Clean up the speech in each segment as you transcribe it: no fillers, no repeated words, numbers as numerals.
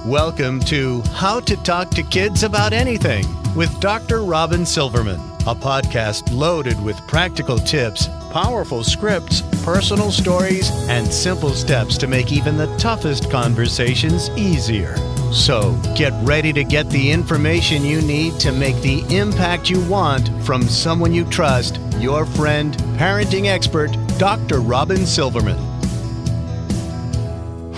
Welcome to How to Talk to Kids About Anything with Dr. Robyn Silverman, a podcast loaded with practical tips, powerful scripts, personal stories, and simple steps to make even the toughest conversations easier. So get ready to get the information you need to make the impact you want from someone you trust, your friend, parenting expert, Dr. Robyn Silverman.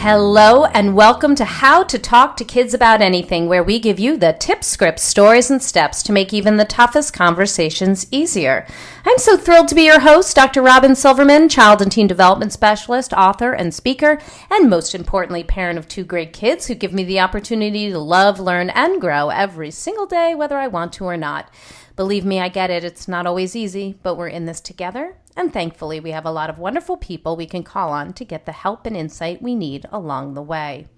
Hello and welcome to How to Talk to Kids About Anything, where we give you the tips, scripts, stories, and steps to make even the toughest conversations easier. I'm so thrilled to be your host, Dr. Robyn Silverman, child and teen development specialist, author, and speaker, and most importantly, parent of two great kids who give me the opportunity to love, learn, and grow every single day, whether I want to or not. Believe me, I get it. It's not always easy, but we're in this together. And thankfully, we have a lot of wonderful people we can call on to get the help and insight we need along the way.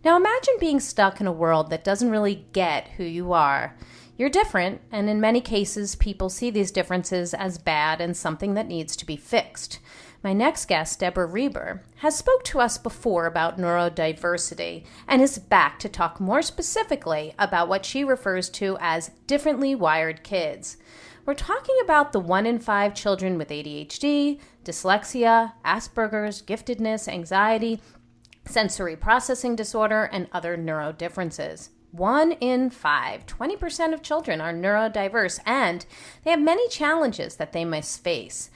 Now imagine being stuck in a world that doesn't really get who you are. You're different, and in many cases, people see these differences as bad and something that needs to be fixed. My next guest, Deborah Reber, has spoke to us before about neurodiversity and is back to talk more specifically about what she refers to as differently wired kids. We're talking about the 1 in 5 children with ADHD, dyslexia, Asperger's, giftedness, anxiety, sensory processing disorder, and other neurodifferences. 1 in 5, 20% of children are neurodiverse, and they have many challenges that they must face.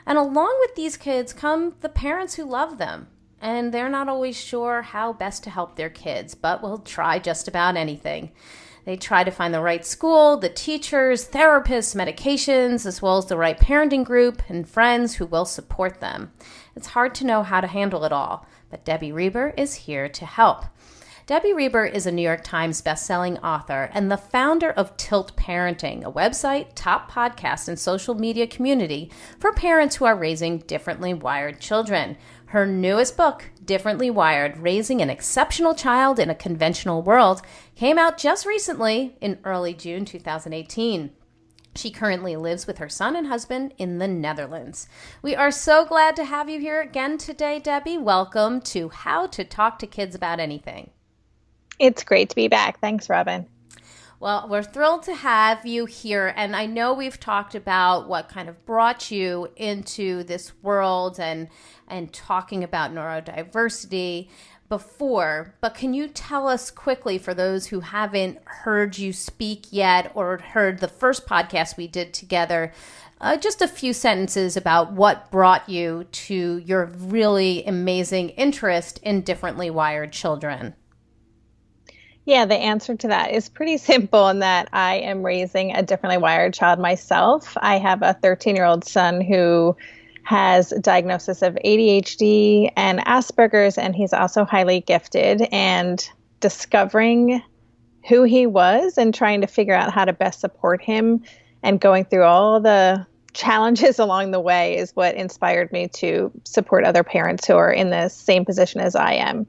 And along with these kids come the parents who love them, and they're not always sure how best to help their kids, but will try just about anything. They try to find the right school, the teachers, therapists, medications, as well as the right parenting group and friends who will support them. It's hard to know how to handle it all, but Debbie Reber is here to help. Debbie Reber is a New York Times bestselling author and the founder of Tilt Parenting, a website, top podcast, and social media community for parents who are raising differently wired children. Her newest book, Differently Wired, Raising an Exceptional Child in a Conventional World, came out just recently in early June 2018. She currently lives with her son and husband in the Netherlands. We are so glad to have you here again today, Debbie. Welcome to How to Talk to Kids About Anything. It's great to be back. Thanks, Robyn. Well, we're thrilled to have you here, and I know we've talked about what kind of brought you into this world and talking about neurodiversity before, but can you tell us quickly, for those who haven't heard you speak yet or heard the first podcast we did together, just a few sentences about what brought you to your really amazing interest in differently wired children? Yeah, the answer to that is pretty simple in that I am raising a differently wired child myself. I have a 13-year-old son who has a diagnosis of ADHD and Asperger's, and he's also highly gifted. And discovering who he was and trying to figure out how to best support him and going through all the challenges along the way is what inspired me to support other parents who are in the same position as I am.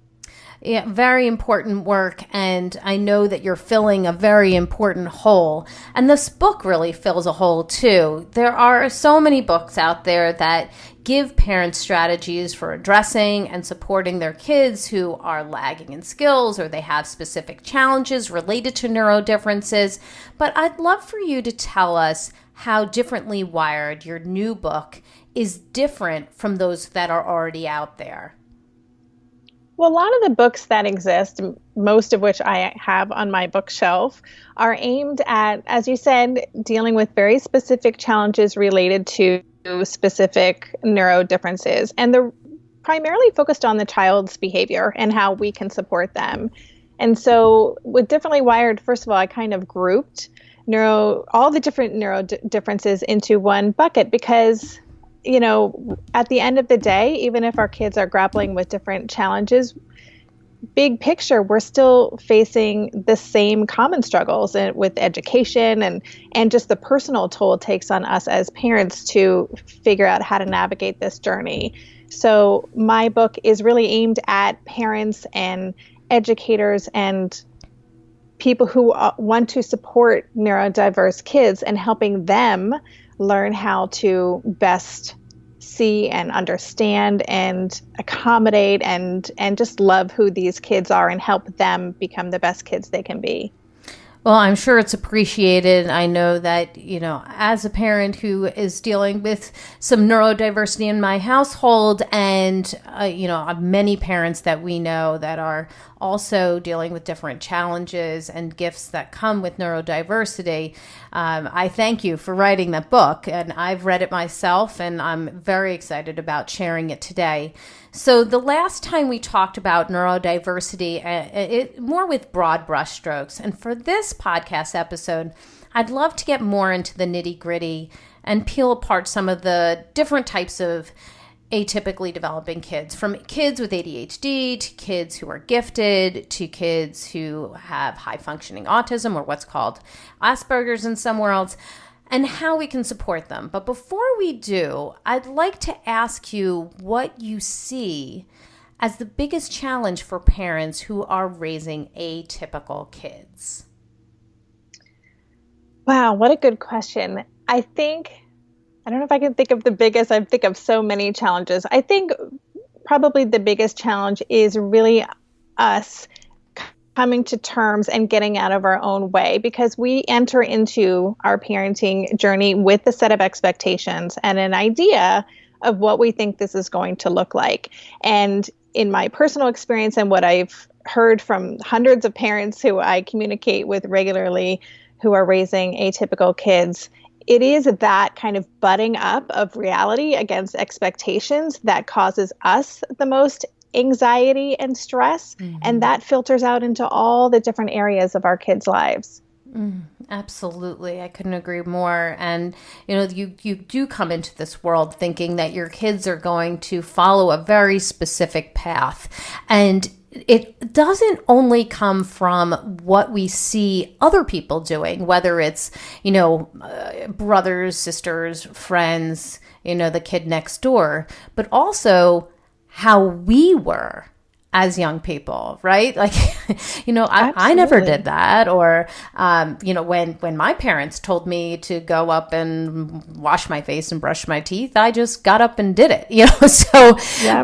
Yeah, very important work, and I know that you're filling a very important hole, and this book really fills a hole too. There are so many books out there that give parents strategies for addressing and supporting their kids who are lagging in skills or they have specific challenges related to neurodifferences, but I'd love for you to tell us how Differently Wired, your new book, is different from those that are already out there. Well, a lot of the books that exist, most of which I have on my bookshelf, are aimed at, as you said, dealing with very specific challenges related to specific neurodifferences. And they're primarily focused on the child's behavior and how we can support them. And so with Differently Wired, first of all, I kind of grouped all the different neurodifferences into one bucket because at the end of the day, even if our kids are grappling with different challenges, big picture, we're still facing the same common struggles with education and just the personal toll it takes on us as parents to figure out how to navigate this journey. So my book is really aimed at parents and educators and people who want to support neurodiverse kids and helping them learn how to best see and understand and accommodate and just love who these kids are and help them become the best kids they can be. Well, I'm sure it's appreciated. I know that, as a parent who is dealing with some neurodiversity in my household and, many parents that we know that are also dealing with different challenges and gifts that come with neurodiversity. I thank you for writing that book, and I've read it myself, and I'm very excited about sharing it today. So the last time we talked about neurodiversity, it more with broad brushstrokes. And for this podcast episode, I'd love to get more into the nitty-gritty and peel apart some of the different types of atypically developing kids, from kids with ADHD to kids who are gifted to kids who have high-functioning autism, or what's called Asperger's in some worlds, and how we can support them. But before we do, I'd like to ask you what you see as the biggest challenge for parents who are raising atypical kids. Wow, what a good question. I don't know if I can think of the biggest. I think of so many challenges. I think probably the biggest challenge is really us coming to terms and getting out of our own way, because we enter into our parenting journey with a set of expectations and an idea of what we think this is going to look like. And in my personal experience and what I've heard from hundreds of parents who I communicate with regularly who are raising atypical kids, it is that kind of butting up of reality against expectations that causes us the most anxiety and stress, and that filters out into all the different areas of our kids' lives. Absolutely. I couldn't agree more. And, you do come into this world thinking that your kids are going to follow a very specific path. And it doesn't only come from what we see other people doing, whether it's, brothers, sisters, friends, the kid next door, but also how we were as young people, right? Like, I never did that. Or, when my parents told me to go up and wash my face and brush my teeth, I just got up and did it, So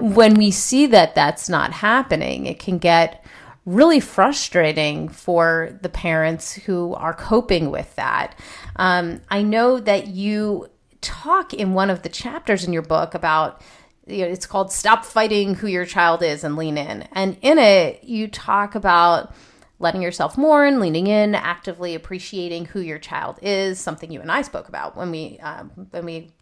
when we see that that's not happening, it can get really frustrating for the parents who are coping with that. I know that you talk in one of the chapters in your book about, it's called Stop Fighting Who Your Child Is and Lean In. And in it, you talk about letting yourself mourn, leaning in, actively appreciating who your child is, something you and I spoke about when we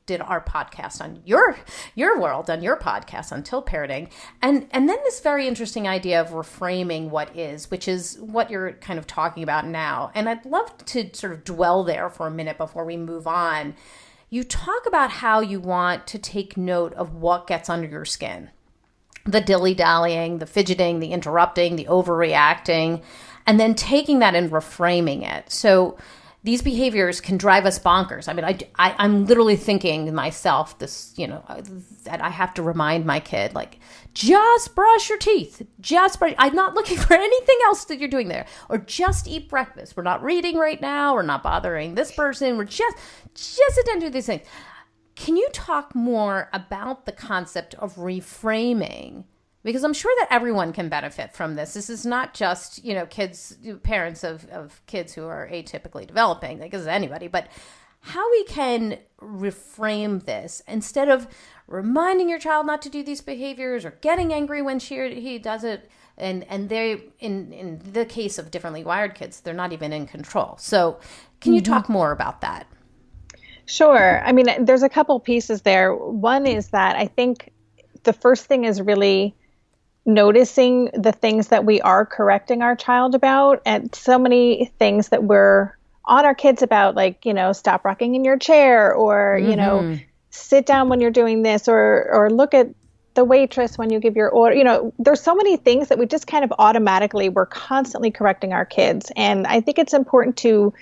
did our podcast on your world, on your podcast on Tilt Parenting. And then this very interesting idea of reframing what is, which is what you're kind of talking about now. And I'd love to sort of dwell there for a minute before we move on. You talk about how you want to take note of what gets under your skin. The dilly-dallying, the fidgeting, the interrupting, the overreacting, and then taking that and reframing it. So these behaviors can drive us bonkers. I mean, I'm literally thinking myself this, that I have to remind my kid, like, just brush your teeth. I'm not looking for anything else that you're doing there. Or just eat breakfast. We're not reading right now. We're not bothering this person. We're just sit down and do these things. Can you talk more about the concept of reframing? Because I'm sure that everyone can benefit from this. This is not just, parents of kids who are atypically developing, like this is anybody, but how we can reframe this instead of reminding your child not to do these behaviors or getting angry when she or he does it. And they, in the case of differently wired kids, they're not even in control. So can you talk more about that? Sure. I mean, there's a couple pieces there. One is that I think the first thing is really noticing the things that we are correcting our child about, and so many things that we're on our kids about, like, stop rocking in your chair, or, sit down when you're doing this, or look at the waitress when you give your order. There's so many things that we just kind of automatically, we're constantly correcting our kids. And I think it's important to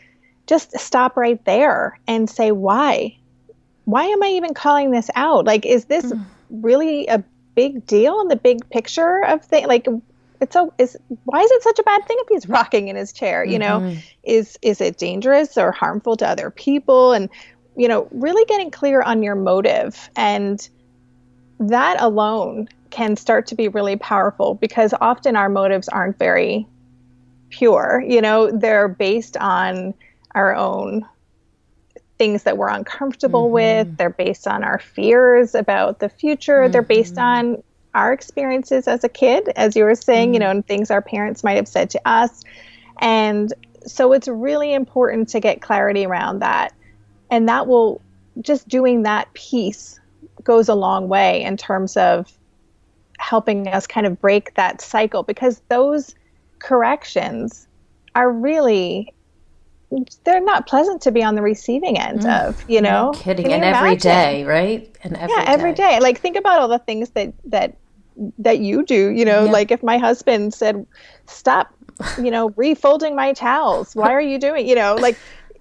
just stop right there and say, why am I even calling this out? Like, is this really a big deal in the big picture of things? Like, why is it such a bad thing if he's rocking in his chair? Is it dangerous or harmful to other people? And, really getting clear on your motive and that alone can start to be really powerful, because often our motives aren't very pure. They're based on our own things that we're uncomfortable with. They're based on our fears about the future. They're based on our experiences as a kid, as you were saying, and things our parents might have said to us. And so it's really important to get clarity around that. And that will, just doing that piece goes a long way in terms of helping us kind of break that cycle, because those corrections are really, they're not pleasant to be on the receiving end of, No kidding. And every day, right? And every day. Like, think about all the things that you do, like if my husband said, stop, refolding my towels. Why are you doing, like,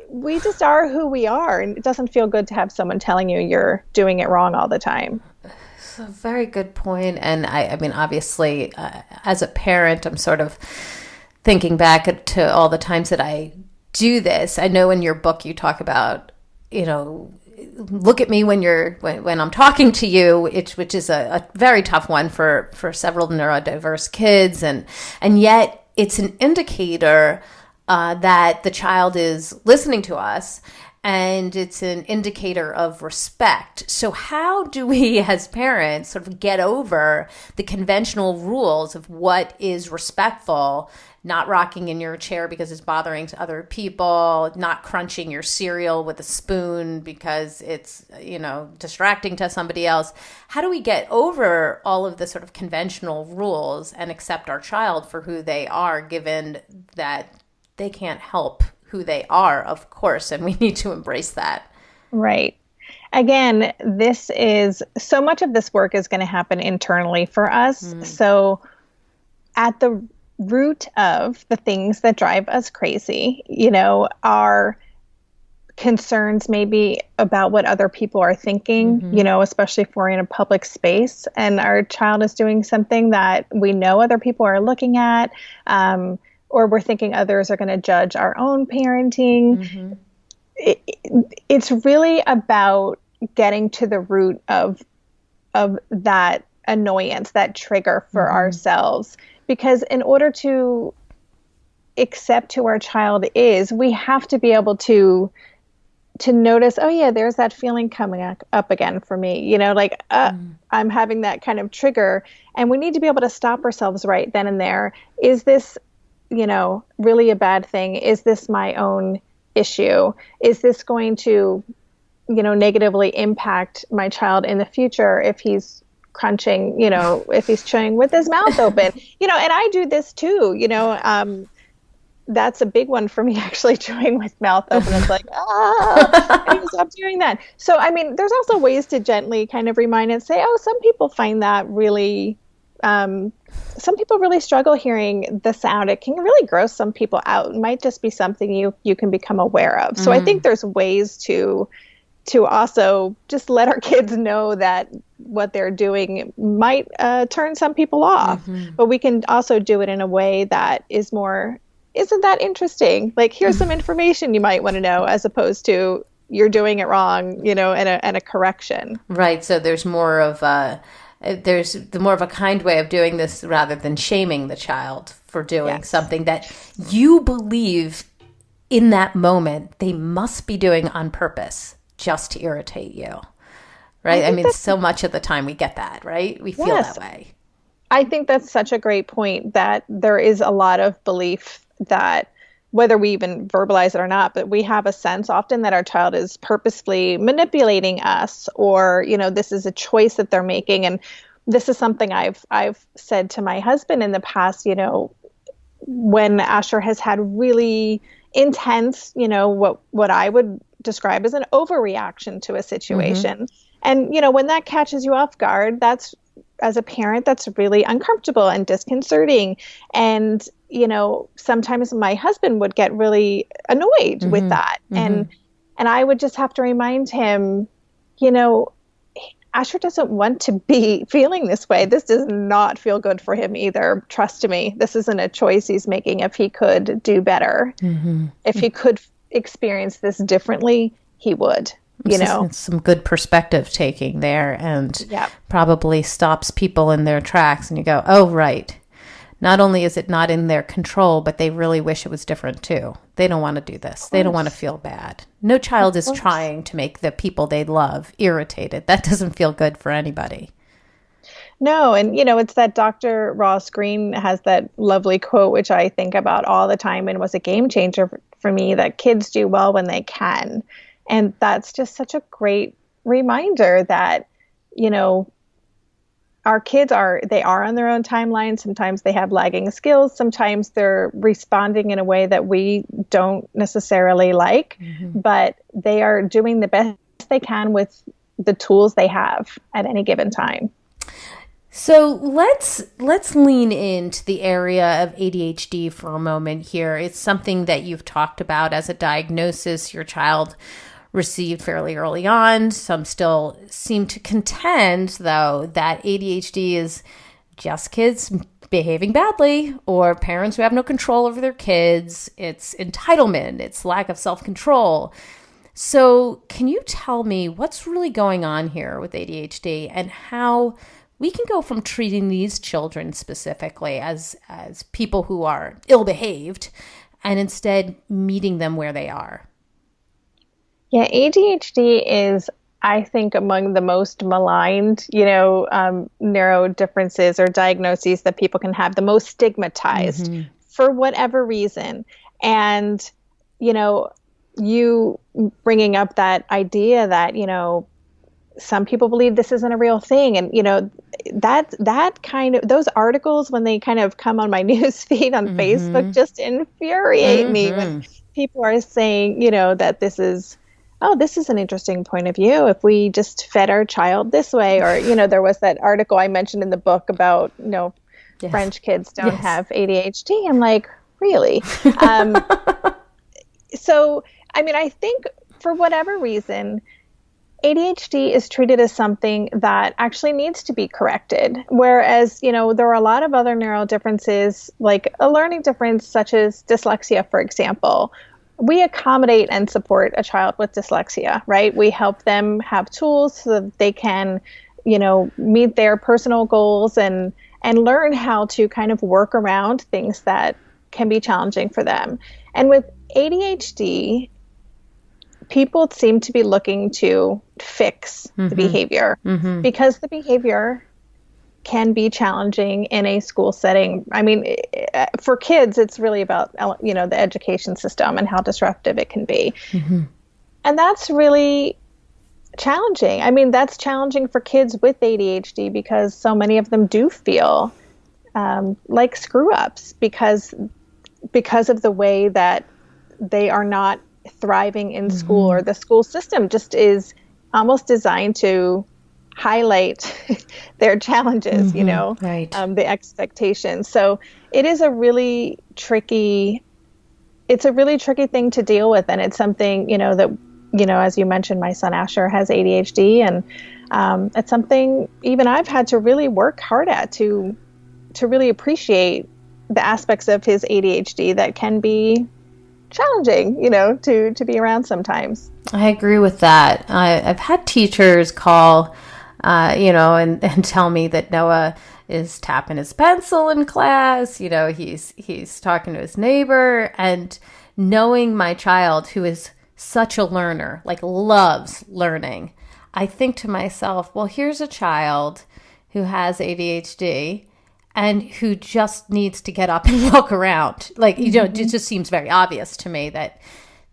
we just are who we are. And it doesn't feel good to have someone telling you you're doing it wrong all the time. So very good point. And I mean, obviously, as a parent, I'm sort of thinking back to all the times that I do this. I know in your book you talk about, look at me when I'm talking to you, which is a very tough one for several neurodiverse kids, and yet it's an indicator that the child is listening to us, and it's an indicator of respect. So how do we as parents sort of get over the conventional rules of what is respectful? Not rocking in your chair because it's bothering to other people, not crunching your cereal with a spoon because it's, distracting to somebody else. How do we get over all of the sort of conventional rules and accept our child for who they are, given that they can't help who they are, of course, and we need to embrace that? Right. Again, so much of this work is going to happen internally for us. So at the root of the things that drive us crazy, our concerns maybe about what other people are thinking, especially if we're in a public space and our child is doing something that we know other people are looking at, or we're thinking others are going to judge our own parenting. It's really about getting to the root of that annoyance, that trigger for ourselves. Because in order to accept who our child is, we have to be able to notice, oh yeah, there's that feeling coming up again for me, I'm having that kind of trigger, and we need to be able to stop ourselves right then and there. Is this, really a bad thing? Is this my own issue? Is this going to, negatively impact my child in the future if he's crunching, if he's chewing with his mouth open, and I do this too, that's a big one for me, actually, chewing with mouth open. It's like, I need to stop doing that. So, I mean, there's also ways to gently kind of remind and say, some people find that really, some people really struggle hearing the sound. It can really gross some people out. It might just be something you can become aware of. So I think there's ways to also just let our kids know that what they're doing might turn some people off, but we can also do it in a way that is more, isn't that interesting? Like, here's some information you might want to know, as opposed to you're doing it wrong, and a correction. Right. So there's more of a kind way of doing this rather than shaming the child for doing something that you believe in that moment they must be doing on purpose just to irritate you. Right? I mean, so much of the time we get that, right? We feel that way. I think that's such a great point, that there is a lot of belief that, whether we even verbalize it or not, but we have a sense often that our child is purposefully manipulating us, or, this is a choice that they're making. And this is something I've said to my husband in the past, when Asher has had really intense, what I would describe as an overreaction to a situation. And, when that catches you off guard, as a parent, that's really uncomfortable and disconcerting. And, sometimes my husband would get really annoyed with that. And I would just have to remind him, Asher doesn't want to be feeling this way. This does not feel good for him either. Trust me, this isn't a choice he's making. If he could do better, if he could experience this differently, he would. It's some good perspective taking there, and probably stops people in their tracks. And you go, oh, right. Not only is it not in their control, but they really wish it was different too. They don't want to do this. They don't want to feel bad. No child is trying to make the people they love irritated. That doesn't feel good for anybody. No, and it's that Dr. Ross Greene has that lovely quote, which I think about all the time and was a game changer for me, that kids do well when they can. And that's just such a great reminder that, our kids are on their own timeline. Sometimes they have lagging skills. Sometimes they're responding in a way that we don't necessarily like, but they are doing the best they can with the tools they have at any given time. So let's lean into the area of ADHD for a moment here. It's something that you've talked about as a diagnosis your child received fairly early on. Some still seem to contend, though, that ADHD is just kids behaving badly or parents who have no control over their kids. It's entitlement. It's lack of self-control. So can you tell me what's really going on here with ADHD and how we can go from treating these children specifically as people who are ill-behaved and instead meeting them where they are? Yeah, ADHD is, I think, among the most maligned, neurodifferences or diagnoses that people can have, the most stigmatized for whatever reason. And, you bringing up that idea that, some people believe this isn't a real thing. And, that kind of, those articles, when they kind of come on my news feed on Facebook, just infuriate me when people are saying, that this is an interesting point of view. If we just fed our child this way, or, there was that article I mentioned in the book about, French kids don't have ADHD. I'm like, really? So, I think for whatever reason, ADHD is treated as something that actually needs to be corrected. Whereas, there are a lot of other neurodifferences, like a learning difference such as dyslexia, for example. We accommodate and support a child with dyslexia, right? We help them have tools so that they can, meet their personal goals and learn how to kind of work around things that can be challenging for them. And with ADHD, people seem to be looking to fix the behavior because the behavior can be challenging in a school setting. For kids, it's really about, the education system and how disruptive it can be. And that's really challenging. That's challenging for kids with ADHD because so many of them do feel like screw-ups because of the way that they are not thriving in school, or the school system just is almost designed to highlight their challenges, right. The expectations. So it is a really tricky thing to deal with. And it's something, that, as you mentioned, my son Asher has ADHD, and it's something even I've had to really work hard at to really appreciate the aspects of his ADHD that can be challenging, to be around sometimes. I agree with that. I've had teachers call, and tell me that Noah is tapping his pencil in class. He's talking to his neighbor, and knowing my child who is such a learner, like loves learning, I think to myself, well, here's a child who has ADHD and who just needs to get up and walk around. It just seems very obvious to me that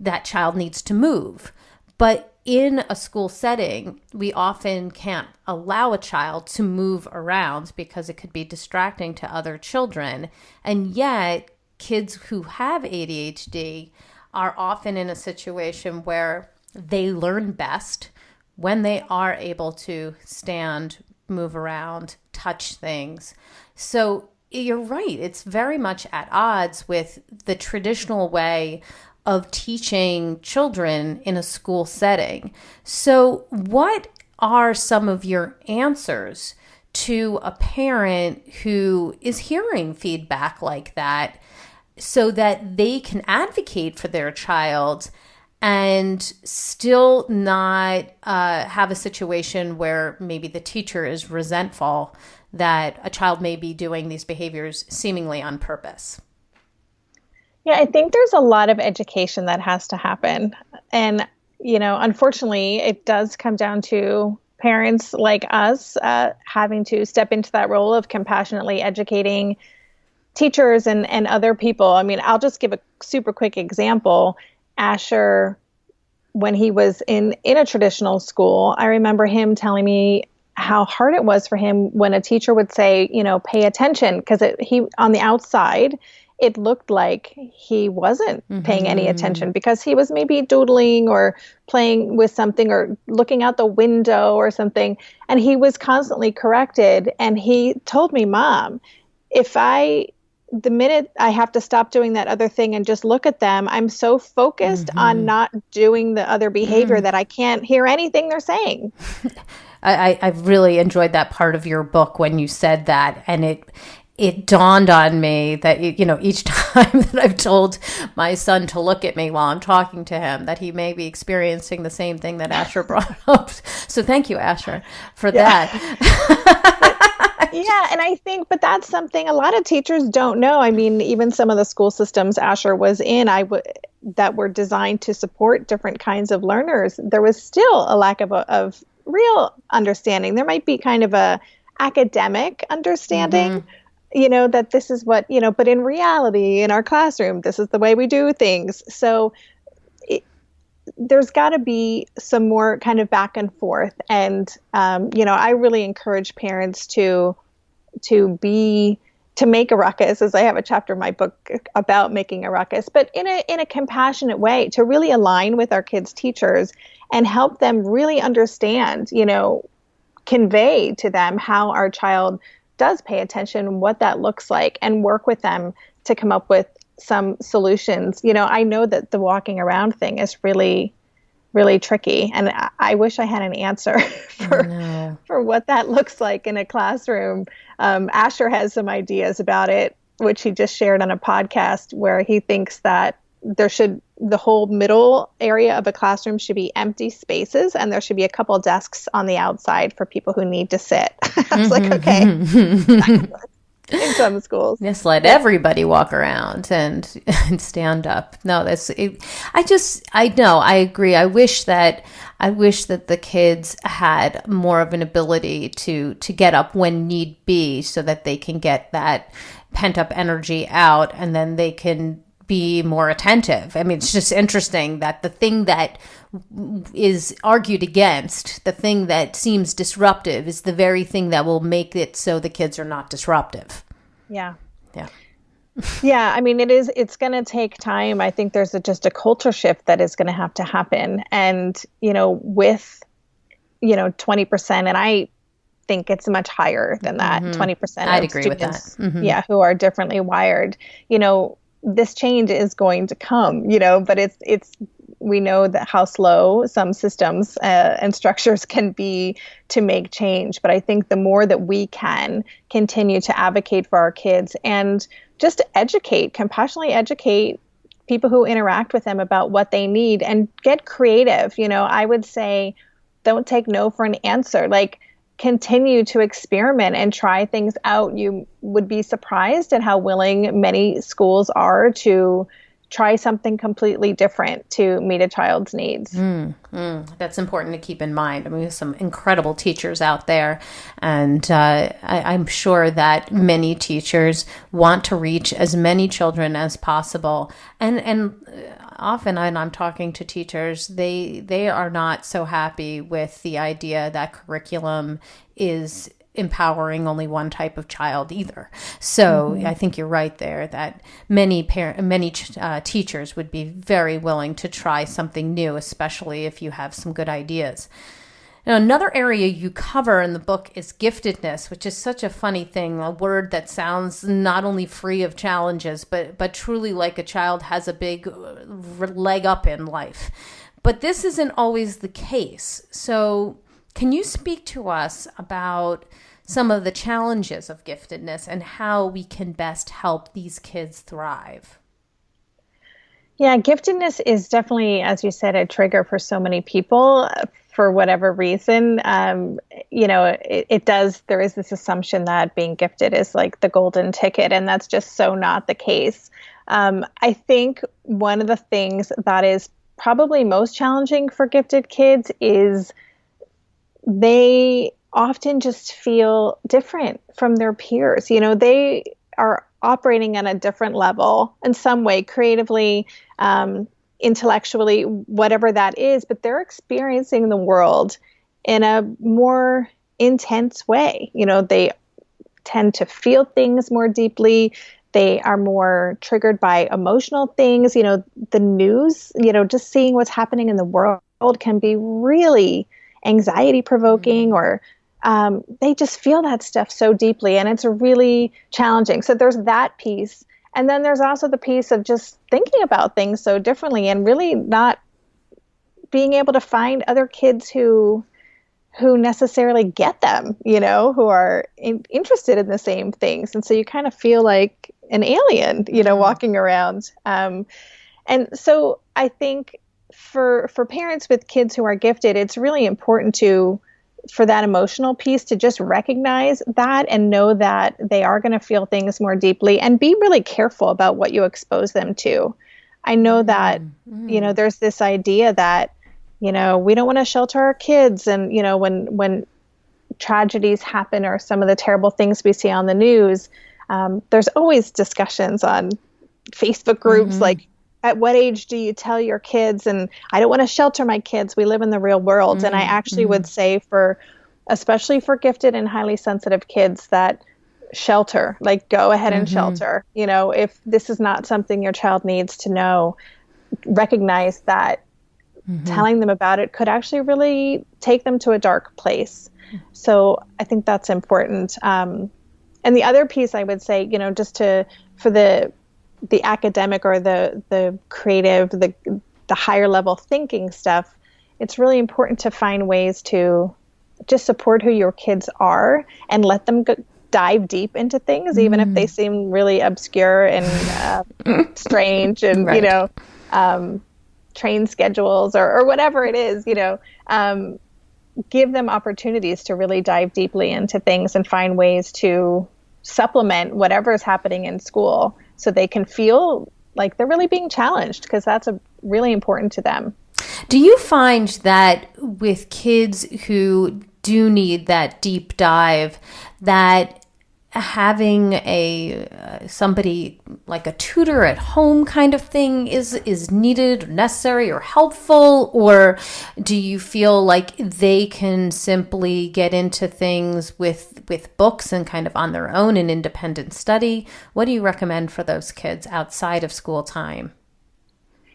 that child needs to move. But in a school setting, we often can't allow a child to move around because it could be distracting to other children. And yet, kids who have ADHD are often in a situation where they learn best when they are able to stand, move around, touch things. So you're right. It's very much at odds with the traditional way of teaching children in a school setting. So what are some of your answers to a parent who is hearing feedback like that so that they can advocate for their child and still not have a situation where maybe the teacher is resentful that a child may be doing these behaviors seemingly on purpose? Yeah, I think there's a lot of education that has to happen. And, unfortunately, it does come down to parents like us having to step into that role of compassionately educating teachers and other people. I mean, I'll just give a super quick example. Asher, when he was in a traditional school, I remember him telling me how hard it was for him when a teacher would say, pay attention, because he on the outside, it looked like he wasn't paying any attention because he was maybe doodling or playing with something or looking out the window or something. And he was constantly corrected. And he told me, Mom, the minute I have to stop doing that other thing and just look at them, I'm so focused on not doing the other behavior that I can't hear anything they're saying. I really enjoyed that part of your book when you said that. And it dawned on me that, each time that I've told my son to look at me while I'm talking to him, that he may be experiencing the same thing that Asher brought up. So thank you, Asher, for that. Yeah, and I think, but that's something a lot of teachers don't know. I mean, even some of the school systems Asher was in, that were designed to support different kinds of learners, there was still a lack of real understanding. There might be kind of a academic understanding, that this is what, but in reality, in our classroom, this is the way we do things. So there's got to be some more kind of back and forth. And, I really encourage parents to make a ruckus, as I have a chapter in my book about making a ruckus, but in a compassionate way, to really align with our kids' teachers and help them really understand, convey to them how our child does pay attention, what that looks like, and work with them to come up with some solutions. I know that the walking around thing is really, really tricky. And I wish I had an answer for what that looks like in a classroom. Asher has some ideas about it, which he just shared on a podcast, where he thinks that the whole middle area of a classroom should be empty spaces, and there should be a couple desks on the outside for people who need to sit. I was like, okay. In some schools. Just let everybody walk around and stand up. No, that's it. I agree. I wish that the kids had more of an ability to get up when need be, so that they can get that pent up energy out, and then they can be more attentive. I mean, it's just interesting that the thing that is argued against, the thing that seems disruptive, is the very thing that will make it so the kids are not disruptive. Yeah. I mean, it's going to take time. I think there's just a culture shift that is going to have to happen. And, with, 20%, and I think it's much higher than that, 20% I'd of agree students, with that. Who are differently wired, this change is going to come, but it's we know that how slow some systems and structures can be to make change. But I think the more that we can continue to advocate for our kids and just compassionately educate people who interact with them about what they need and get creative. I would say, don't take no for an answer. Like, continue to experiment and try things out. You would be surprised at how willing many schools are to try something completely different to meet a child's needs. That's important to keep in mind. I mean, there's some incredible teachers out there, and I'm sure that many teachers want to reach as many children as possible. And often, when I'm talking to teachers, they are not so happy with the idea that curriculum is empowering only one type of child either. So I think you're right there that many teachers would be very willing to try something new, especially if you have some good ideas. Now, another area you cover in the book is giftedness, which is such a funny thing, a word that sounds not only free of challenges, but truly like a child has a big leg up in life. But this isn't always the case. So can you speak to us about some of the challenges of giftedness and how we can best help these kids thrive? Yeah, giftedness is definitely, as you said, a trigger for so many people for whatever reason. There is this assumption that being gifted is like the golden ticket, and that's just so not the case. I think one of the things that is probably most challenging for gifted kids is they often just feel different from their peers. They are operating at a different level in some way, creatively, intellectually, whatever that is, but they're experiencing the world in a more intense way. They tend to feel things more deeply. They are more triggered by emotional things. The news, just seeing what's happening in the world can be really anxiety provoking, or they just feel that stuff so deeply, and it's really challenging. So there's that piece. And then there's also the piece of just thinking about things so differently and really not being able to find other kids who necessarily get them, who are interested in the same things. And so you kind of feel like an alien, walking around. And so I think for parents with kids who are gifted, it's really important for that emotional piece to just recognize that and know that they are going to feel things more deeply, and be really careful about what you expose them to. I know that, there's this idea that, we don't want to shelter our kids. And, when tragedies happen or some of the terrible things we see on the news, there's always discussions on Facebook groups like, at what age do you tell your kids? And I don't want to shelter my kids. We live in the real world. And I actually would say especially for gifted and highly sensitive kids, that shelter, like go ahead and shelter. If this is not something your child needs to know, recognize that telling them about it could actually really take them to a dark place. So I think that's important. And the other piece I would say, just for the academic or the creative, the higher level thinking stuff, it's really important to find ways to just support who your kids are and let them dive deep into things, even if they seem really obscure and strange and, right. Train schedules or whatever it is, give them opportunities to really dive deeply into things and find ways to supplement whatever is happening in school, so they can feel like they're really being challenged, because that's really important to them. Do you find that with kids who do need that deep dive, that having somebody like a tutor at home kind of thing is needed, necessary, or helpful? Or do you feel like they can simply get into things with books and kind of on their own in independent study? What do you recommend for those kids outside of school time?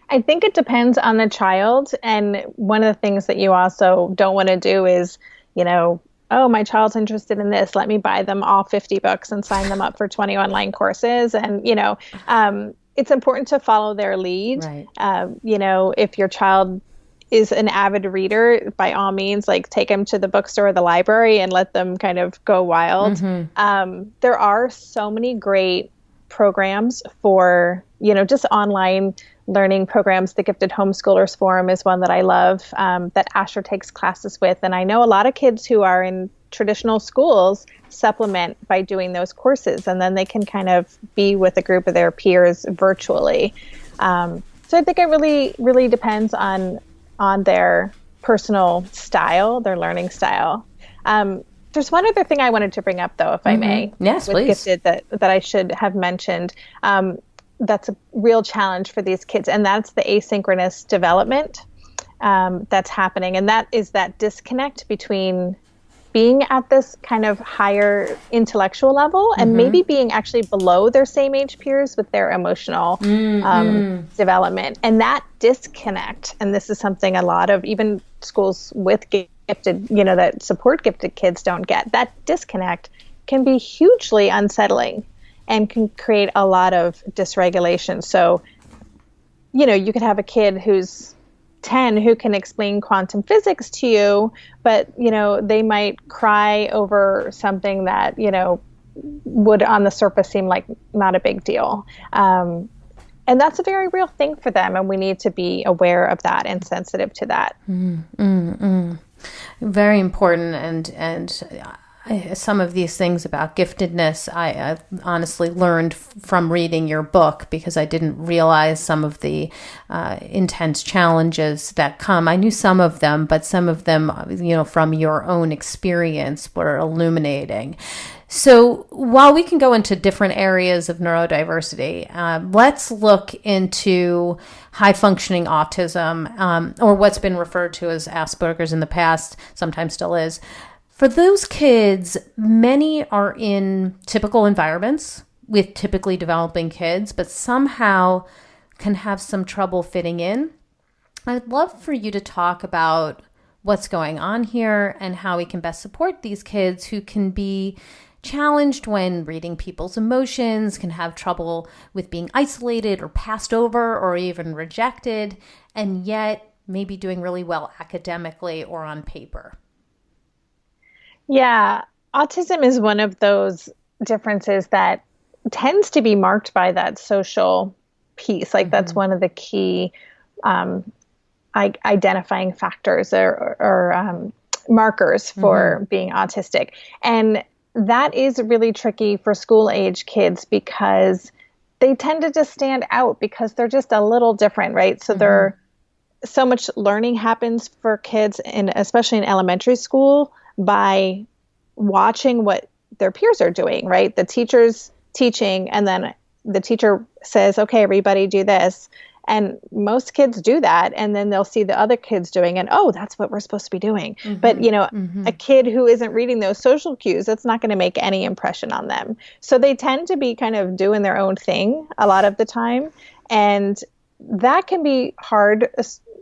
I think it depends on the child. And one of the things that you also don't want to do is, oh, my child's interested in this, let me buy them all 50 books and sign them up for 20 online courses. And, it's important to follow their lead. Right. If your child is an avid reader, by all means, like take them to the bookstore or the library and let them kind of go wild. There are so many great programs for, just online learning programs. The Gifted Homeschoolers Forum is one that I love, that Asher takes classes with. And I know a lot of kids who are in traditional schools supplement by doing those courses, and then they can kind of be with a group of their peers virtually. So I think it really, really depends on their personal style, their learning style. There's one other thing I wanted to bring up, though, if I may. Yes, with please. Gifted that I should have mentioned. That's a real challenge for these kids, and that's the asynchronous development that's happening. And that is that disconnect between being at this kind of higher intellectual level and maybe being actually below their same age peers with their emotional development. And that disconnect, and this is something a lot of even schools with gifted, that support gifted kids don't get, that disconnect can be hugely unsettling and can create a lot of dysregulation. So, you could have a kid who's 10 who can explain quantum physics to you, but, they might cry over something that, would on the surface seem like not a big deal. And And that's a very real thing for them, and we need to be aware of that and sensitive to that. Very important, and some of these things about giftedness, I honestly learned from reading your book, because I didn't realize some of the intense challenges that come. I knew some of them, but some of them, from your own experience were illuminating. So while we can go into different areas of neurodiversity, let's look into high-functioning autism, or what's been referred to as Asperger's in the past, sometimes still is. For those kids, many are in typical environments with typically developing kids, but somehow can have some trouble fitting in. I'd love for you to talk about what's going on here and how we can best support these kids who can be challenged when reading people's emotions, can have trouble with being isolated or passed over or even rejected, and yet maybe doing really well academically or on paper. Yeah, autism is one of those differences that tends to be marked by that social piece. Like that's one of the key identifying factors or markers for being autistic. And that is really tricky for school age kids because they tend to just stand out because they're just a little different, right? So so much learning happens for kids, especially in elementary school, by watching what their peers are doing, right? The teacher's teaching, and then the teacher says, okay, everybody do this. And most kids do that. And then they'll see the other kids doing it. Oh, that's what we're supposed to be doing. But, a kid who isn't reading those social cues, that's not going to make any impression on them. So they tend to be kind of doing their own thing a lot of the time. And that can be hard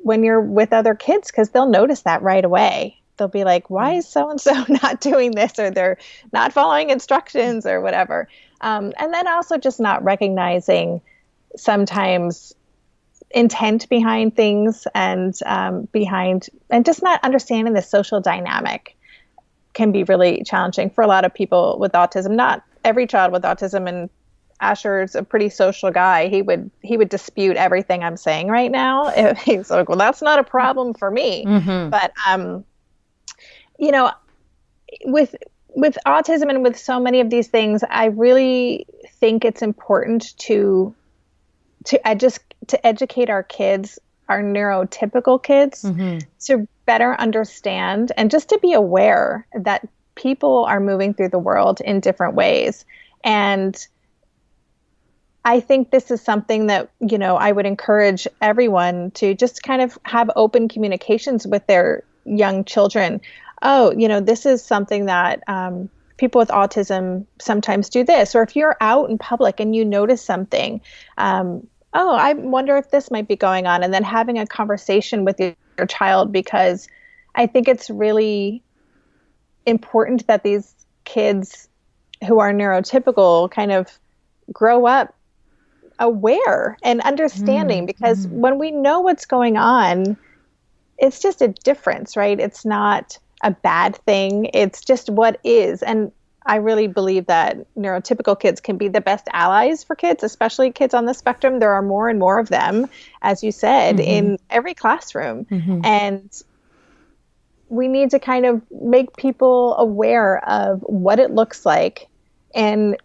when you're with other kids because they'll notice that right away. They'll be like, why is so-and-so not doing this? Or they're not following instructions or whatever. And then also just not recognizing sometimes intent behind things and just not understanding the social dynamic can be really challenging for a lot of people with autism. Not every child with autism, and Asher's a pretty social guy. He would dispute everything I'm saying right now. He's like, well, that's not a problem for me. But with autism and with so many of these things, I really think it's important to educate our kids, our neurotypical kids, to better understand and just to be aware that people are moving through the world in different ways. And I think this is something that, I would encourage everyone to just kind of have open communications with their young children. Oh, this is something that people with autism sometimes do this. Or if you're out in public and you notice something, oh, I wonder if this might be going on. And then having a conversation with your child, because I think it's really important that these kids who are neurotypical kind of grow up aware and understanding, because when we know what's going on, it's just a difference, right? It's not a bad thing. It's just what is. And I really believe that neurotypical kids can be the best allies for kids, especially kids on the spectrum. There are more and more of them, as you said, in every classroom. And we need to kind of make people aware of what it looks like and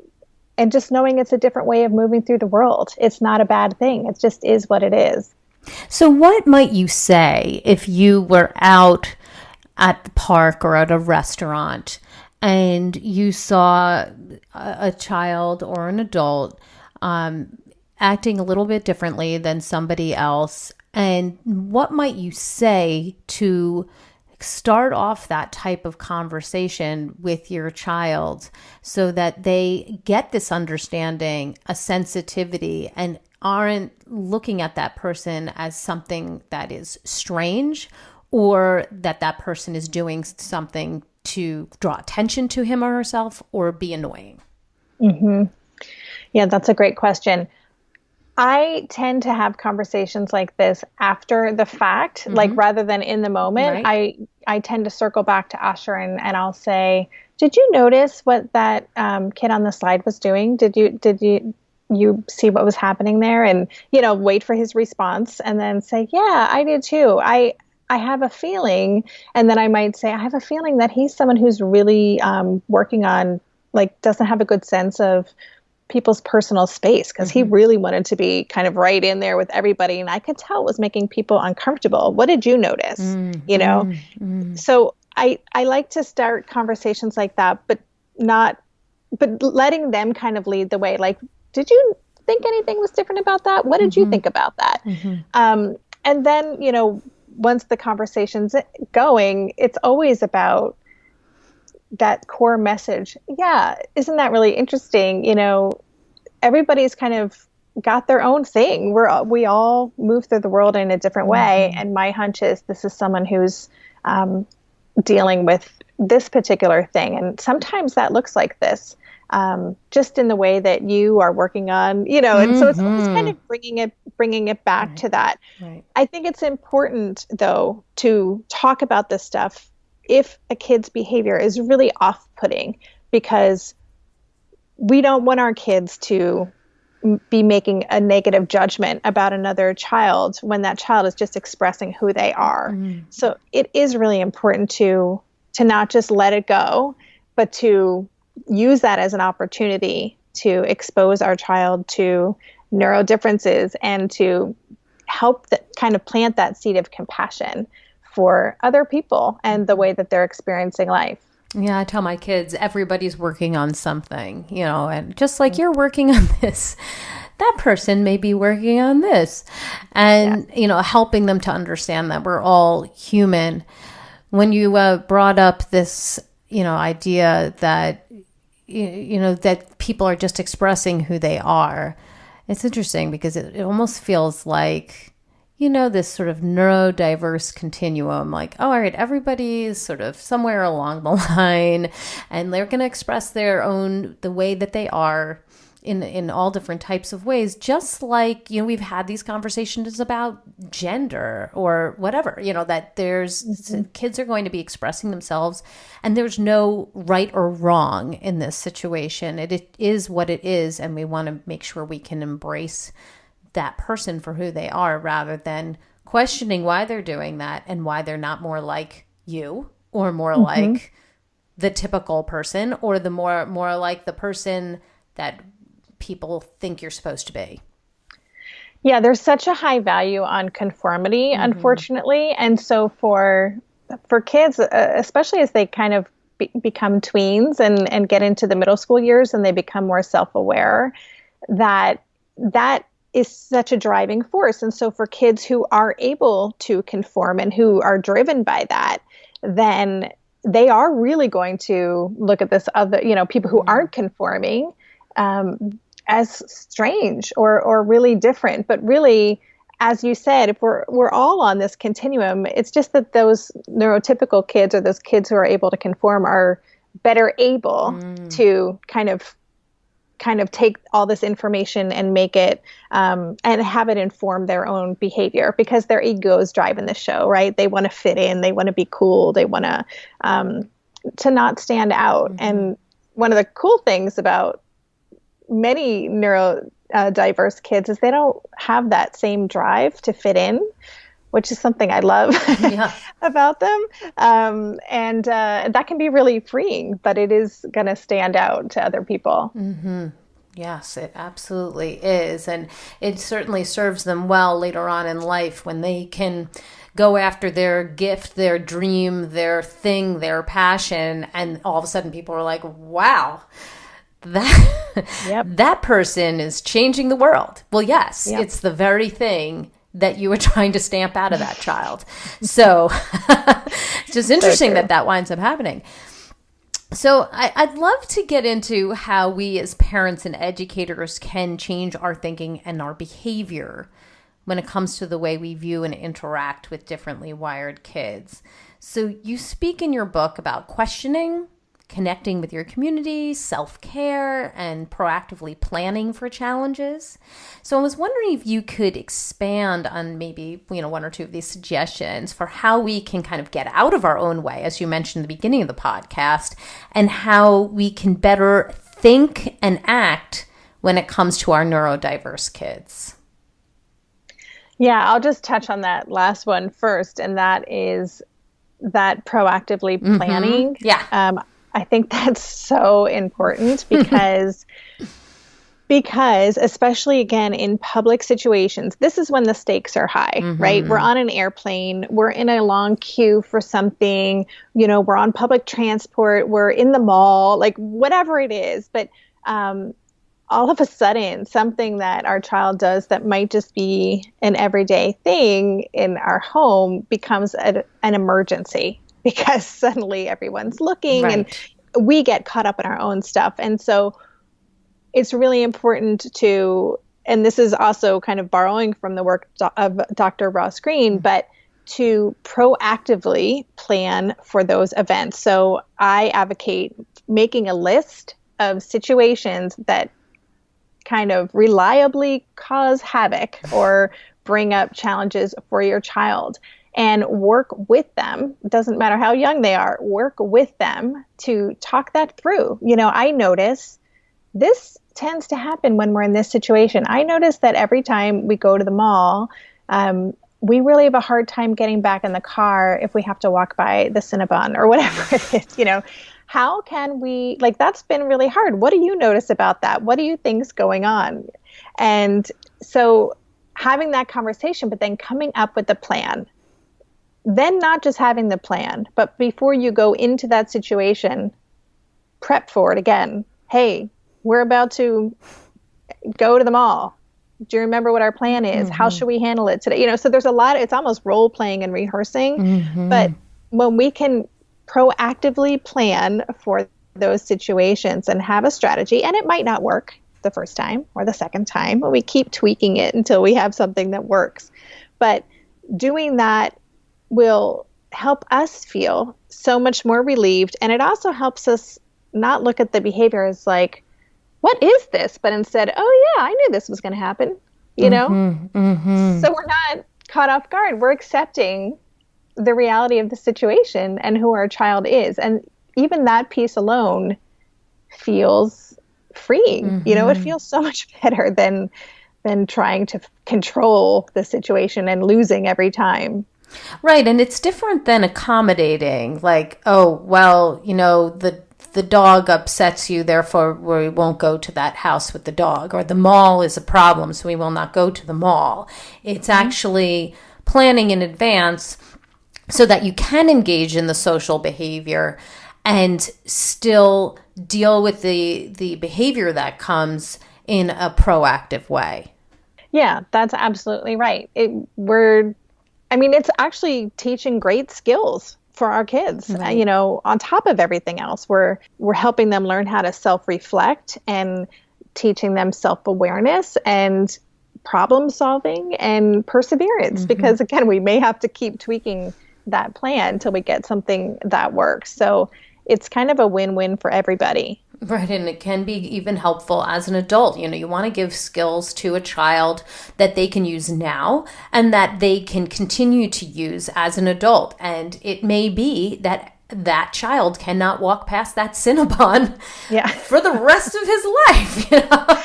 just knowing it's a different way of moving through the world. It's not a bad thing. It just is what it is. So what might you say if you were out at the park or at a restaurant and you saw a child or an adult acting a little bit differently than somebody else? And what might you say to start off that type of conversation with your child so that they get this understanding, a sensitivity, and aren't looking at that person as something that is strange or that person is doing something to draw attention to him or herself or be annoying? Yeah, that's a great question. I tend to have conversations like this after the fact, like rather than in the moment. Right. I tend to circle back to Asher and I'll say, did you notice what that kid on the slide was doing? Did you you see what was happening there and, wait for his response and then say, yeah, I did too. I have a feeling. And then I might say, I have a feeling that he's someone who's really working on, doesn't have a good sense of people's personal space because he really wanted to be kind of right in there with everybody. And I could tell it was making people uncomfortable. What did you notice? So I like to start conversations like that, but letting them kind of lead the way. Like, did you think anything was different about that? What did you think about that? And then, once the conversation's going, it's always about that core message. Yeah, isn't that really interesting? Everybody's kind of got their own thing. We all move through the world in a different way. And my hunch is this is someone who's dealing with this particular thing. And sometimes that looks like this, just in the way that you are working on, and so it's always kind of bringing it back to that. Right. I think it's important, though, to talk about this stuff if a kid's behavior is really off-putting, because we don't want our kids to be making a negative judgment about another child when that child is just expressing who they are. So it is really important to not just let it go, but to use that as an opportunity to expose our child to neurodifferences and to help kind of plant that seed of compassion for other people and the way that they're experiencing life. Yeah, I tell my kids, everybody's working on something, and just like you're working on this, that person may be working on this. And, helping them to understand that we're all human. When you brought up this, idea that, that people are just expressing who they are, it's interesting because it almost feels like, this sort of neurodiverse continuum, like, oh, all right, everybody is sort of somewhere along the line and they're going to express the way that they are in all different types of ways, just like, we've had these conversations about gender or whatever, that there's kids are going to be expressing themselves and there's no right or wrong in this situation. It is what it is. And we want to make sure we can embrace that person for who they are rather than questioning why they're doing that and why they're not more like you or more like the typical person or the more like the person that people think you're supposed to be. Yeah, there's such a high value on conformity, unfortunately. And so for kids, especially as they kind of become tweens and get into the middle school years and they become more self-aware, that is such a driving force. And so for kids who are able to conform and who are driven by that, then they are really going to look at this other, people who aren't conforming as strange or really different. But really, as you said, if we're all on this continuum, it's just that those neurotypical kids or those kids who are able to conform are better able to kind of take all this information and make it and have it inform their own behavior because their ego is driving the show, right? They want to fit in, they want to be cool, they want to not stand out. And one of the cool things about many neurodiverse kids is they don't have that same drive to fit in, which is something I love about them. And that can be really freeing, but it is going to stand out to other people. Yes, it absolutely is. And it certainly serves them well later on in life when they can go after their gift, their dream, their thing, their passion. And all of a sudden people are like, wow, that person is changing the world. Well, yes, it's the very thing that you were trying to stamp out of that child. So it's just interesting that winds up happening. So I'd love to get into how we as parents and educators can change our thinking and our behavior when it comes to the way we view and interact with differently wired kids. So you speak in your book about questioning, connecting with your community, self-care, and proactively planning for challenges. So I was wondering if you could expand on maybe, one or two of these suggestions for how we can kind of get out of our own way, as you mentioned at the beginning of the podcast, and how we can better think and act when it comes to our neurodiverse kids? Yeah, I'll just touch on that last one first, and that is that proactively planning. Yeah. I think that's so important because especially again in public situations, this is when the stakes are high, right? We're on an airplane, we're in a long queue for something, we're on public transport, we're in the mall, like whatever it is. But all of a sudden, something that our child does that might just be an everyday thing in our home becomes an emergency, because suddenly everyone's looking and we get caught up in our own stuff. And so it's really important to, and this is also kind of borrowing from the work of Dr. Ross Greene, but to proactively plan for those events. So I advocate making a list of situations that kind of reliably cause havoc or bring up challenges for your child, and work with them. It doesn't matter how young they are, work with them to talk that through. I notice this tends to happen when we're in this situation. I notice that every time we go to the mall, we really have a hard time getting back in the car if we have to walk by the Cinnabon or whatever it is. How can we, that's been really hard. What do you notice about that? What do you think's going on? And so having that conversation, but then coming up with a plan. Then not just having the plan, but before you go into that situation, prep for it again. Hey, we're about to go to the mall. Do you remember what our plan is? How should we handle it today? So there's a lot, it's almost role playing and rehearsing, but when we can proactively plan for those situations and have a strategy, and it might not work the first time or the second time, but we keep tweaking it until we have something that works. But doing that will help us feel so much more relieved. And it also helps us not look at the behavior as like, what is this? But instead, oh yeah, I knew this was going to happen, So we're not caught off guard. We're accepting the reality of the situation and who our child is. And even that piece alone feels freeing. It feels so much better than trying to control the situation and losing every time. Right. And it's different than accommodating, like, oh, well, the dog upsets you, therefore we won't go to that house with the dog, or the mall is a problem, so we will not go to the mall. It's actually planning in advance so that you can engage in the social behavior and still deal with the behavior that comes in a proactive way. Yeah, that's absolutely right. It's actually teaching great skills for our kids. Right. On top of everything else, we're helping them learn how to self-reflect and teaching them self-awareness and problem solving and perseverance, because again, we may have to keep tweaking that plan until we get something that works. So it's kind of a win-win for everybody. Right, and it can be even helpful as an adult. You want to give skills to a child that they can use now and that they can continue to use as an adult. And it may be that child cannot walk past that Cinnabon for the rest of his life.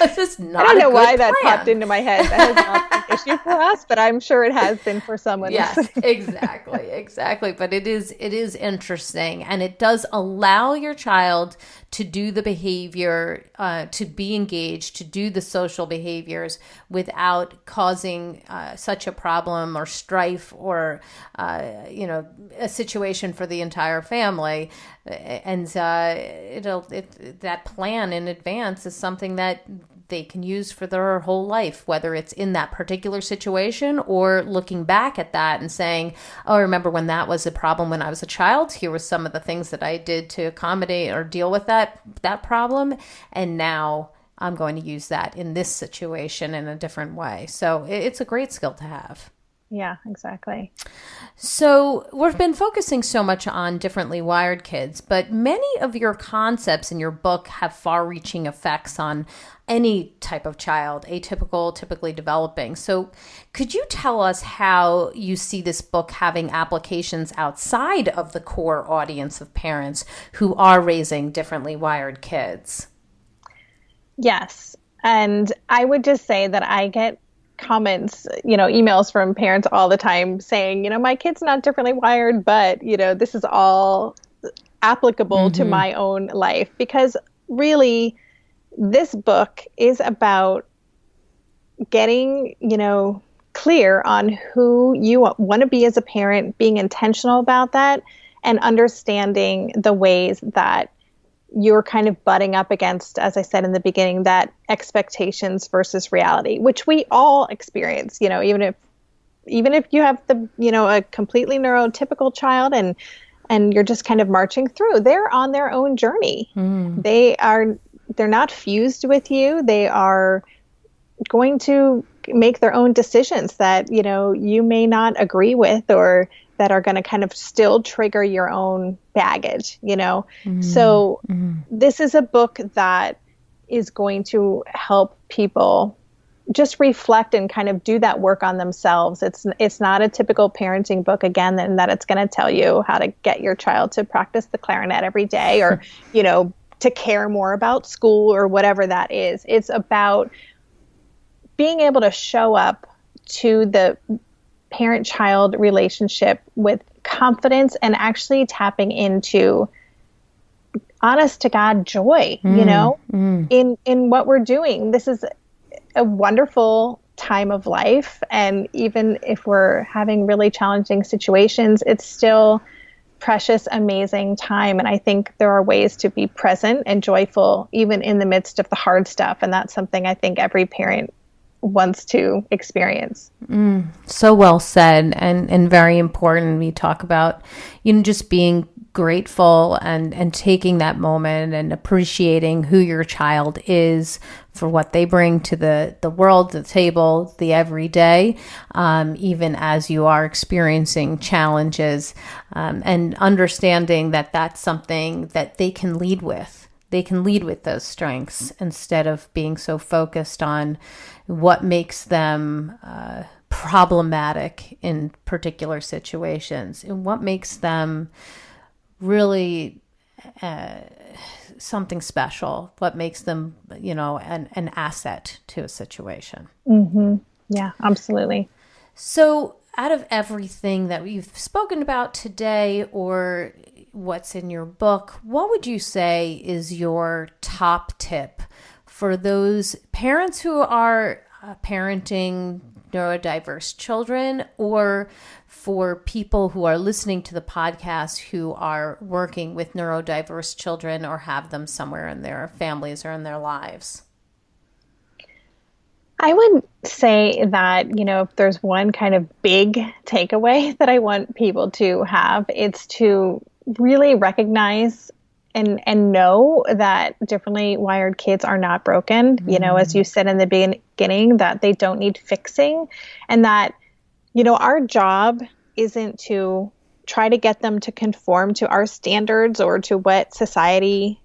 It's just not. I don't know why that popped into my head. That has not been an issue for us, but I'm sure it has been for someone. Yes, exactly. But it is interesting, and it does allow your child to do the behavior, to be engaged, to do the social behaviors without causing such a problem or strife or a situation for the entire family. And that plan in advance is something that they can use for their whole life, whether it's in that particular situation or looking back at that and saying, oh, I remember when that was a problem when I was a child. Here were some of the things that I did to accommodate or deal with that problem. And now I'm going to use that in this situation in a different way. So it's a great skill to have. Yeah, exactly. So we've been focusing so much on differently wired kids, but many of your concepts in your book have far-reaching effects on any type of child, atypical, typically developing. So could you tell us how you see this book having applications outside of the core audience of parents who are raising differently wired kids? Yes. And I would just say that I get comments, emails from parents all the time saying, my kid's not differently wired, but, this is all applicable to my own life. Because really, this book is about getting, clear on who you want to be as a parent, being intentional about that, and understanding the ways that you're kind of butting up against, as I said in the beginning, that expectations versus reality, which we all experience, even if you have a completely neurotypical child and you're just kind of marching through, they're on their own journey. They're not fused with you. They are going to make their own decisions that, you may not agree with, or that are going to kind of still trigger your own baggage, So this is a book that is going to help people just reflect and kind of do that work on themselves. It's not a typical parenting book, again, and that it's going to tell you how to get your child to practice the clarinet every day, or, to care more about school, or whatever that is. It's about being able to show up to the parent-child relationship with confidence and actually tapping into honest to God joy, in what we're doing. This is a wonderful time of life. And even if we're having really challenging situations, it's still precious, amazing time. And I think there are ways to be present and joyful, even in the midst of the hard stuff. And that's something I think every parent wants to experience. So well said, and very important. We talk about, just being grateful and taking that moment and appreciating who your child is for what they bring to the world, the table, the everyday, even as you are experiencing challenges, and understanding that that's something that they can lead with. They can lead with those strengths instead of being so focused on what makes them problematic in particular situations, and what makes them really something special, what makes them, an asset to a situation. Yeah, absolutely. So out of everything that we've spoken about today, or what's in your book, what would you say is your top tip for those parents who are parenting neurodiverse children, or for people who are listening to the podcast who are working with neurodiverse children or have them somewhere in their families or in their lives? I would say that, if there's one kind of big takeaway that I want people to have, it's to really recognize and know that differently wired kids are not broken, as you said in the beginning, that they don't need fixing, and that, our job isn't to try to get them to conform to our standards or to what society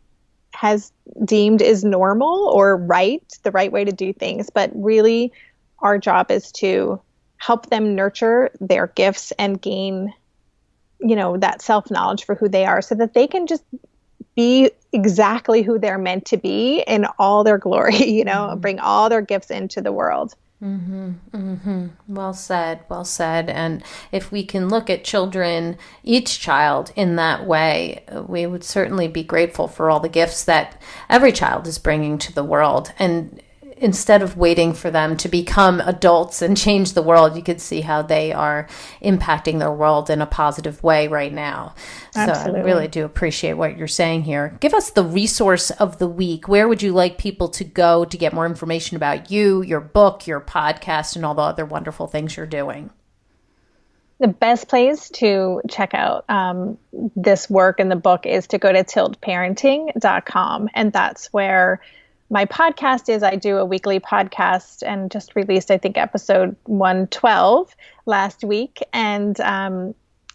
has deemed is normal or the right way to do things. But really, our job is to help them nurture their gifts and gain, that self-knowledge for who they are, so that they can just be exactly who they're meant to be in all their glory, bring all their gifts into the world. Well said. And if we can look at children, each child in that way, we would certainly be grateful for all the gifts that every child is bringing to the world. And instead of waiting for them to become adults and change the world, you could see how they are impacting their world in a positive way right now. Absolutely. So I really do appreciate what you're saying here. Give us the resource of the week. Where would you like people to go to get more information about you, your book, your podcast, and all the other wonderful things you're doing? The best place to check out this work in the book is to go to tiltparenting.com. And that's where my podcast is. I do a weekly podcast and just released, I think, episode 112 last week. And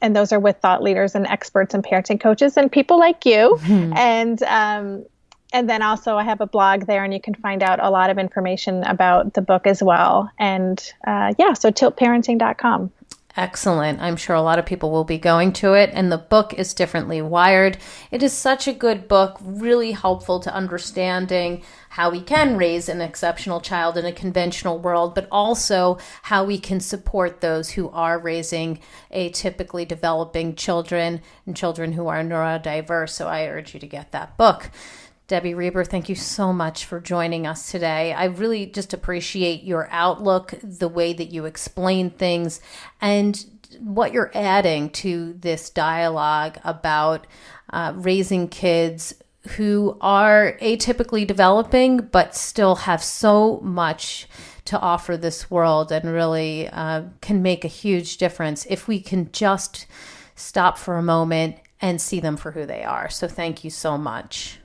those are with thought leaders and experts and parenting coaches and people like you. And then also I have a blog there, and you can find out a lot of information about the book as well. And so tiltparenting.com. Excellent. I'm sure a lot of people will be going to it. And the book is Differently Wired. It is such a good book, really helpful to understanding how we can raise an exceptional child in a conventional world, but also how we can support those who are raising atypically developing children and children who are neurodiverse. So I urge you to get that book. Debbie Reber, thank you so much for joining us today. I really just appreciate your outlook, the way that you explain things, and what you're adding to this dialogue about raising kids who are atypically developing, but still have so much to offer this world and really can make a huge difference if we can just stop for a moment and see them for who they are. So thank you so much.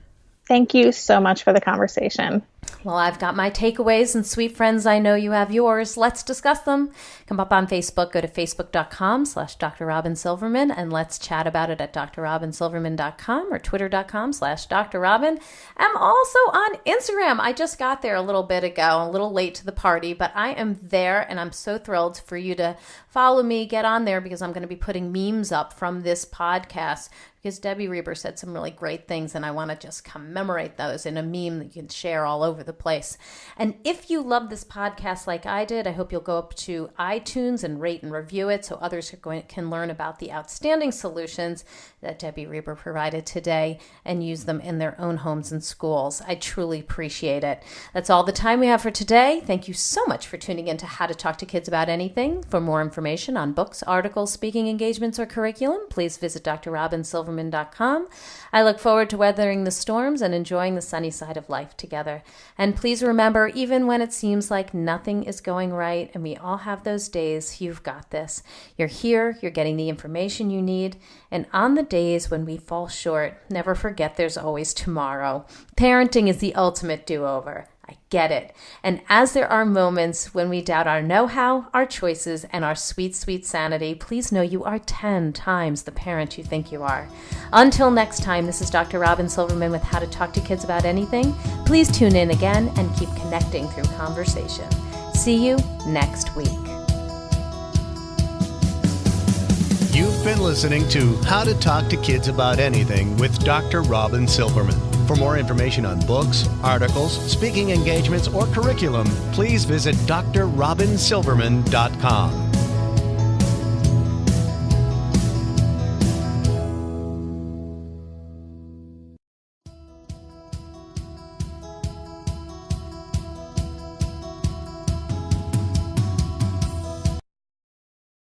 Thank you so much for the conversation. Well, I've got my takeaways, and sweet friends, I know you have yours. Let's discuss them. Come up on Facebook. Go to facebook.com/Dr. Robyn Silverman, and let's chat about it at drrobynsilverman.com or twitter.com/Dr. Robyn. I'm also on Instagram. I just got there a little bit ago, a little late to the party, but I am there, and I'm so thrilled for you to follow me, get on there, because I'm going to be putting memes up from this podcast, because Debbie Reber said some really great things, and I want to just commemorate those in a meme that you can share all over the place. And if you love this podcast like I did, I hope you'll go up to iTunes and rate and review it so others can learn about the outstanding solutions that Debbie Reber provided today and use them in their own homes and schools. I truly appreciate it. That's all the time we have for today. Thank you so much for tuning in to How to Talk to Kids About Anything. For more information on books, articles, speaking engagements, or curriculum, please visit drrobynsilverman.com. I look forward to weathering the storms and enjoying the sunny side of life together. And please remember, even when it seems like nothing is going right, and we all have those days, you've got this. You're here, you're getting the information you need, and on the days when we fall short, never forget there's always tomorrow. Parenting is the ultimate do-over. I get it. And as there are moments when we doubt our know-how, our choices, and our sweet, sweet sanity, please know you are 10 times the parent you think you are. Until next time, this is Dr. Robyn Silverman with How to Talk to Kids About Anything. Please tune in again and keep connecting through conversation. See you next week. You've been listening to How to Talk to Kids About Anything with Dr. Robyn Silverman. For more information on books, articles, speaking engagements, or curriculum, please visit drrobynsilverman.com.